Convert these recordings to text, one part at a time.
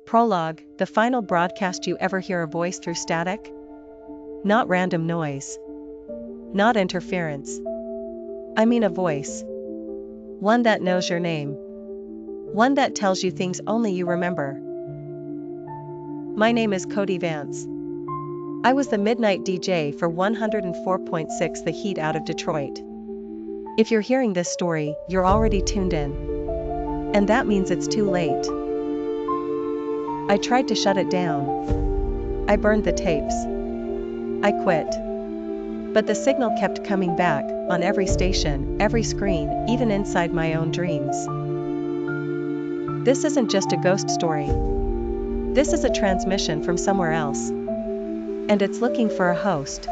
Prologue, the final broadcast. You ever hear a voice through static? Not random noise. Not interference. I mean a voice. One that knows your name. One that tells you things only you remember. My name is Cody Vance. I was the midnight DJ for 104.6 The Heat out of Detroit. If you're hearing this story, you're already tuned in. And that means it's too late. I tried to shut it down. I burned the tapes. I quit. But the signal kept coming back, on every station, every screen, even inside my own dreams. This isn't just a ghost story. This is a transmission from somewhere else. And it's looking for a host.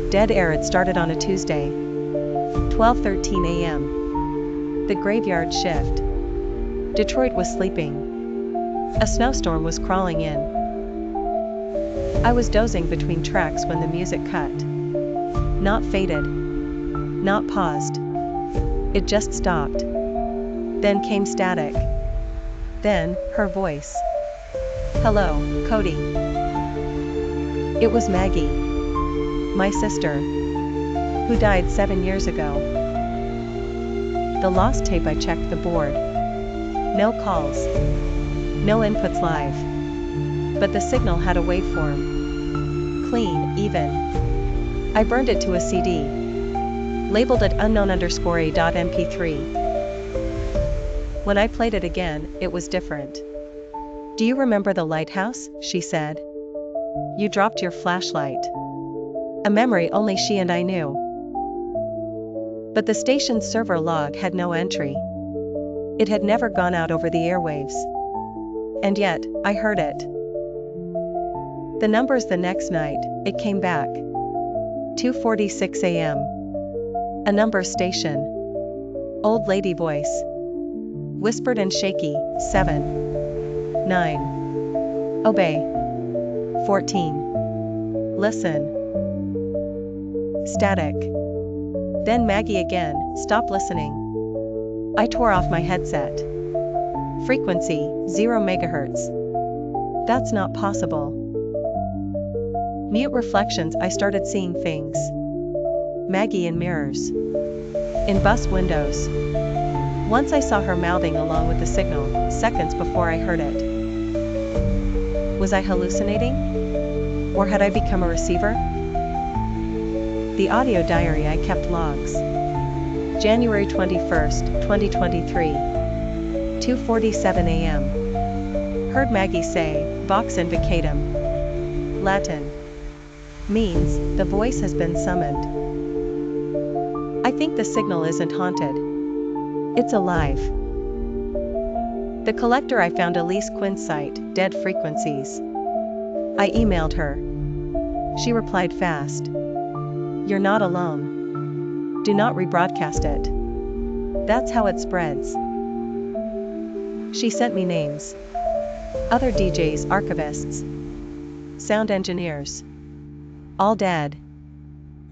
Dead air. It started on a Tuesday. 12:13 a.m. The graveyard shift. Detroit was sleeping. A snowstorm was crawling in. I was dozing between tracks when the music cut. Not faded. Not paused. It just stopped. Then came static. Then, her voice. Hello, Cody. It was Maggie. My sister. Who died 7 years ago. The lost tape. I checked the board. No calls. No inputs live. But the signal had a waveform. Clean, even. I burned it to a CD. Labeled it unknown_a.mp3. When I played it again, it was different. Do you remember the lighthouse? She said. You dropped your flashlight. A memory only she and I knew. But the station's server log had no entry. It had never gone out over the airwaves. And yet, I heard it. The numbers. The next night, it came back. 2:46 a.m. A number station. Old lady voice. Whispered and shaky. 7. 9. Obey. 14. Listen. Static. Then Maggie again. Stop listening. I tore off my headset. Frequency, 0 megahertz. That's not possible. Mute reflections. I started seeing things. Maggie in mirrors. In bus windows. Once I saw her mouthing along with the signal, seconds before I heard it. Was I hallucinating? Or had I become a receiver? The audio diary. I kept logs. January 21st, 2023. 2:47 a.m. Heard Maggie say, Vox invocatum. Latin. Means, the voice has been summoned. I think the signal isn't haunted. It's alive. The collector. I found Elise Quinn's site, Dead Frequencies. I emailed her. She replied fast. You're not alone. Do not rebroadcast it. That's how it spreads. She sent me names. Other DJs, archivists, sound engineers. All dead.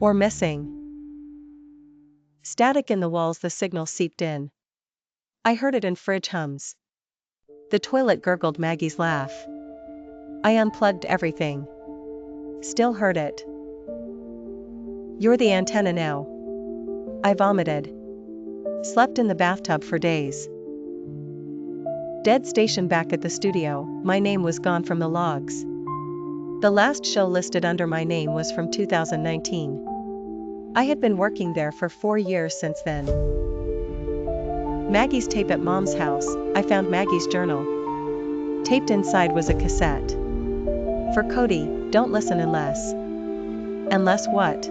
Or missing. Static in the walls. The signal seeped in. I heard it in fridge hums. The toilet gurgled. Maggie's laugh. I unplugged everything. Still heard it. You're the antenna now. I vomited. Slept in the bathtub for days. Dead station. Back at the studio, my name was gone from the logs. The last show listed under my name was from 2019. I had been working there for 4 years since then. Maggie's tape. At Mom's house, I found Maggie's journal. Taped inside was a cassette. For Cody, don't listen unless. Unless what?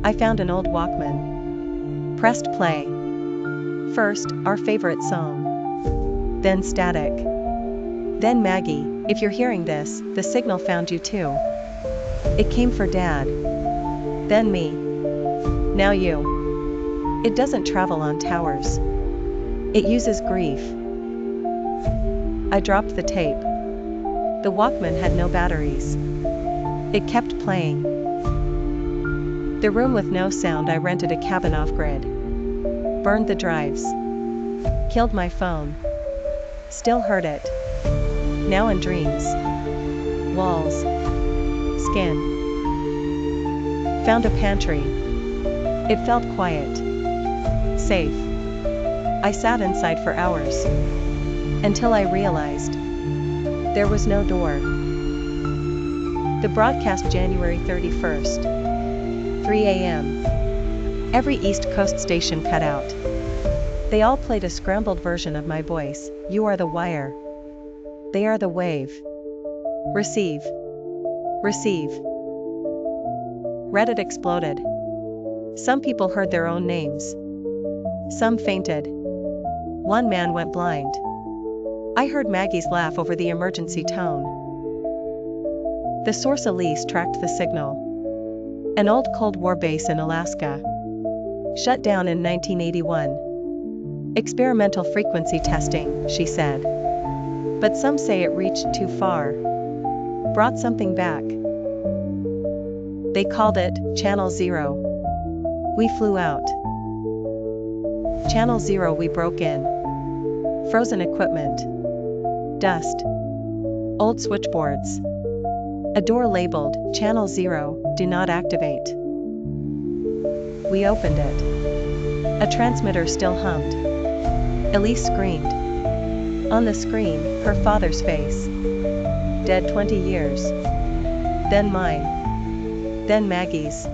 I found an old Walkman. Pressed play. First, our favorite song. Then static. Then Maggie, if you're hearing this, the signal found you too. It came for Dad. Then me. Now you. It doesn't travel on towers. It uses grief. I dropped the tape. The Walkman had no batteries. It kept playing. The room with no sound. I rented a cabin off-grid. Burned the drives. Killed my phone. Still heard it. Now in dreams. Walls. Skin. Found a pantry. It felt quiet. Safe. I sat inside for hours. Until I realized. There was no door. The broadcast January 31st. 3 a.m. Every East Coast station cut out. They all played a scrambled version of my voice. You are the wire. They are the wave. Receive. Receive. Reddit exploded. Some people heard their own names. Some fainted. One man went blind. I heard Maggie's laugh over the emergency tone. The source Elise tracked the signal. An old Cold War base in Alaska. Shut down in 1981. Experimental frequency testing, she said. But some say it reached too far. Brought something back. They called it Channel Zero. We flew out. Channel Zero, we broke in. Frozen equipment. Dust. Old switchboards. A door labeled Channel Zero, do not activate. We opened it. A transmitter still hummed. Elise screamed. On the screen, her father's face. Dead 20 years. Then mine. Then Maggie's.